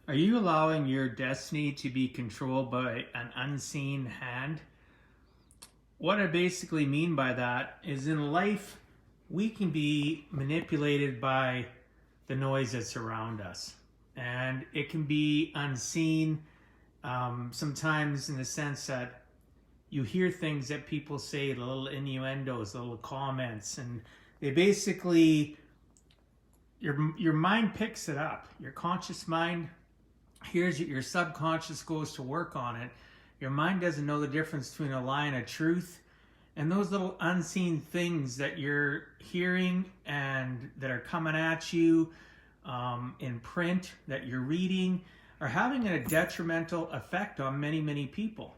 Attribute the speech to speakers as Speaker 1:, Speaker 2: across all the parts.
Speaker 1: Are you allowing your destiny to be controlled by an unseen hand? What I basically mean by that is in life, we can be manipulated by the noise that's around us. And it can be unseen, sometimes in the sense that you hear things that people say, little innuendos, little comments, and they basically, your mind picks it up. Your conscious mind here's it, your subconscious goes to work on it. Your mind doesn't know the difference between a lie and a truth. And those little unseen things that you're hearing and that are coming at you in print, that you're reading, are having a detrimental effect on many, many people.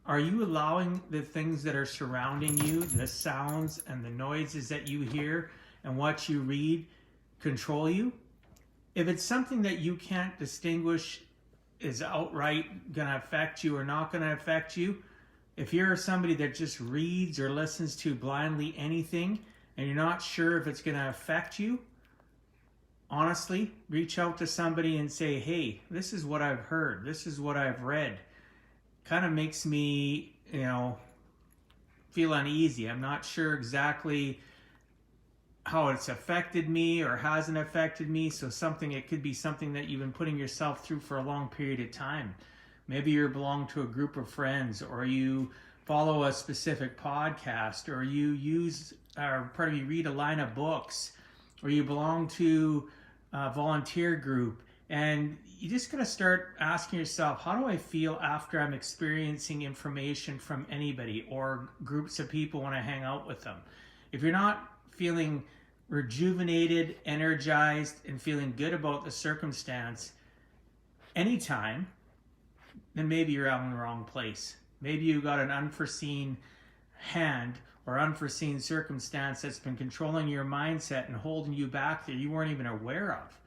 Speaker 1: Are you allowing the things that are surrounding you, the sounds and the noises that you hear and what you read, control you? If it's something that you can't distinguish is outright going to affect you or not going to affect you, if you're somebody that just reads or listens to blindly anything and you're not sure if it's going to affect you, honestly, reach out to somebody and say, hey, this is what I've heard. This is what I've read. Kind of makes me, feel uneasy. I'm not sure exactly how it's affected me or hasn't affected me. So it could be something that you've been putting yourself through for a long period of time. Maybe you belong to a group of friends, or you follow a specific podcast, or you read a line of books, or you belong to a volunteer group. And you just got to start asking yourself, how do I feel after I'm experiencing information from anybody or groups of people when I hang out with them? If you're not feeling rejuvenated, energized, and feeling good about the circumstance anytime, then maybe you're out in the wrong place. Maybe you got an unforeseen hand or unforeseen circumstance that's been controlling your mindset and holding you back that you weren't even aware of.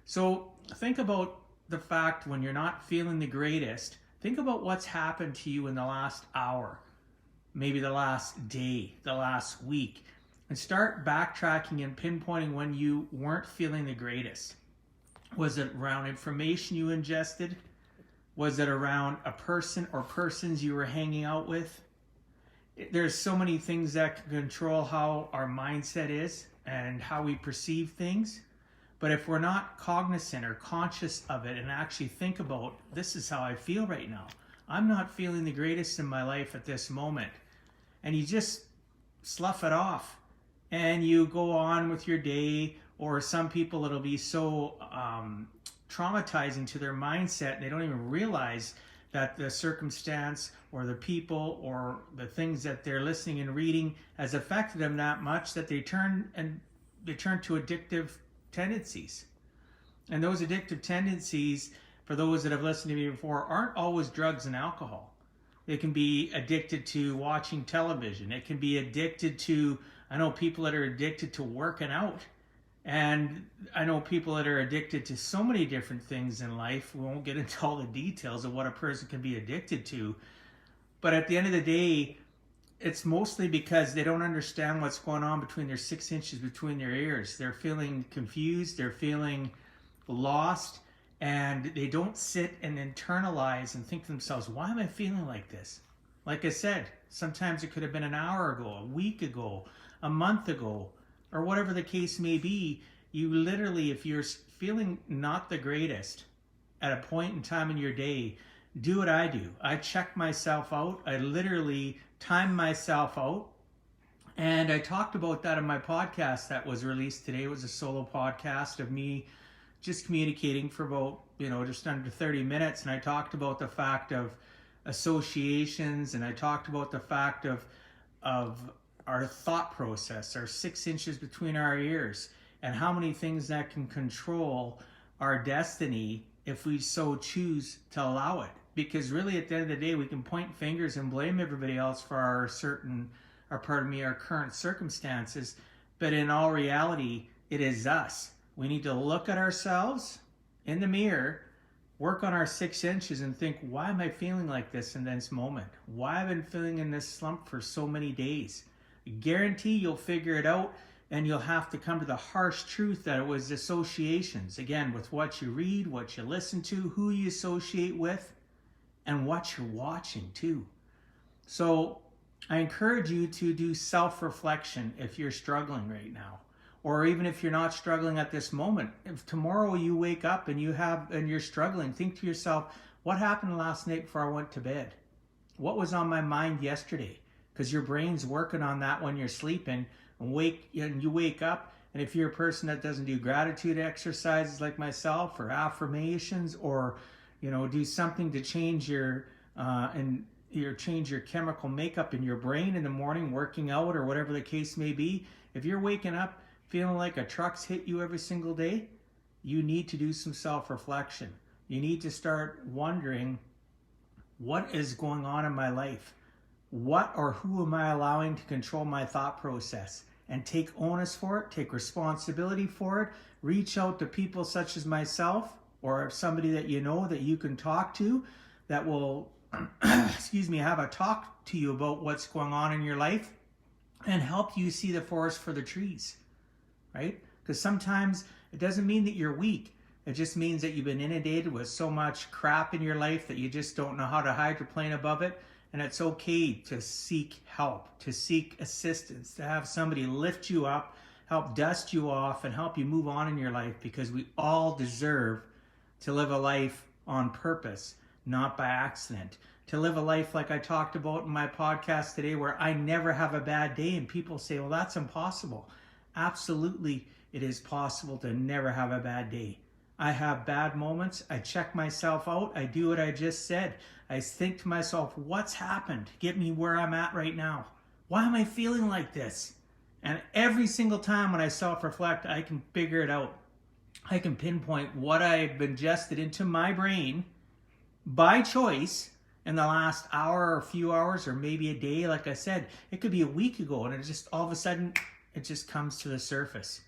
Speaker 1: So think about the fact when you're not feeling the greatest, think about what's happened to you in the last hour, maybe the last day, the last week. And start backtracking and pinpointing when you weren't feeling the greatest. Was it around information you ingested? Was it around a person or persons you were hanging out with? There's so many things that can control how our mindset is and how we perceive things. But if we're not cognizant or conscious of it and actually think about, this is how I feel right now. I'm not feeling the greatest in my life at this moment. And you just slough it off. And you go on with your day, or some people it'll be so traumatizing to their mindset and they don't even realize that the circumstance or the people or the things that they're listening and reading has affected them that much that they turn to addictive tendencies. And those addictive tendencies, for those that have listened to me before, aren't always drugs and alcohol. They can be addicted to watching television. It can be addicted to, I know people that are addicted to working out. And I know people that are addicted to so many different things in life. We won't get into all the details of what a person can be addicted to. But at the end of the day, it's mostly because they don't understand what's going on between their 6 inches between their ears. They're feeling confused. They're feeling lost. And they don't sit and internalize and think to themselves, why am I feeling like this? Like I said, sometimes it could have been an hour ago, a week ago, a month ago, or whatever the case may be. You literally, if you're feeling not the greatest at a point in time in your day, do what I do. I check myself out. I literally time myself out. And I talked about that in my podcast that was released today. It was a solo podcast of me just communicating for about, just under 30 minutes. And I talked about the fact of associations, and I talked about the fact of our thought process, our 6 inches between our ears, and how many things that can control our destiny if we so choose to allow it. Because really at the end of the day, we can point fingers and blame everybody else for our current circumstances. But in all reality, it is us. We need to look at ourselves in the mirror, work on our 6 inches and think, why am I feeling like this in this moment? Why have I been feeling in this slump for so many days? I guarantee you'll figure it out and you'll have to come to the harsh truth that it was associations. Again, with what you read, what you listen to, who you associate with, and what you're watching too. So I encourage you to do self-reflection if you're struggling right now. Or even if you're not struggling at this moment. If tomorrow you wake up and you're struggling, think to yourself, what happened last night before I went to bed? What was on my mind yesterday? Because your brain's working on that when you're sleeping, and you wake up, and if you're a person that doesn't do gratitude exercises like myself, or affirmations, or do something to change your chemical makeup in your brain in the morning, working out or whatever the case may be, if you're waking up feeling like a truck's hit you every single day, you need to do some self-reflection. You need to start wondering, what is going on in my life? What or who am I allowing to control my thought process? And take onus for it, take responsibility for it, reach out to people such as myself or somebody that you know that you can talk to that will, have a talk to you about what's going on in your life and help you see the forest for the trees, right? Because sometimes it doesn't mean that you're weak. It just means that you've been inundated with so much crap in your life that you just don't know how to hydroplane above it. And it's okay to seek help, to seek assistance, to have somebody lift you up, help dust you off, and help you move on in your life, because we all deserve to live a life on purpose, not by accident. To live a life like I talked about in my podcast today, where I never have a bad day, and people say, well, that's impossible. Absolutely, it is possible to never have a bad day. I have bad moments. I check myself out. I do what I just said. I think to myself, what's happened? Get me where I'm at right now. Why am I feeling like this? And every single time when I self-reflect, I can figure it out. I can pinpoint what I've ingested into my brain by choice in the last hour or a few hours, or maybe a day. Like I said, it could be a week ago, and it just all of a sudden, it just comes to the surface.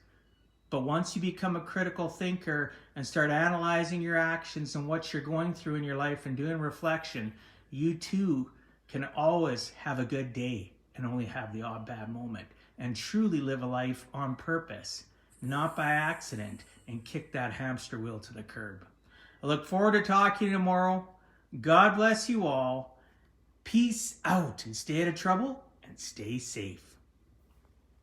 Speaker 1: But once you become a critical thinker and start analyzing your actions and what you're going through in your life and doing reflection, you too can always have a good day and only have the odd bad moment, and truly live a life on purpose, not by accident, and kick that hamster wheel to the curb. I look forward to talking to you tomorrow. God bless you all. Peace out, and stay out of trouble and stay safe.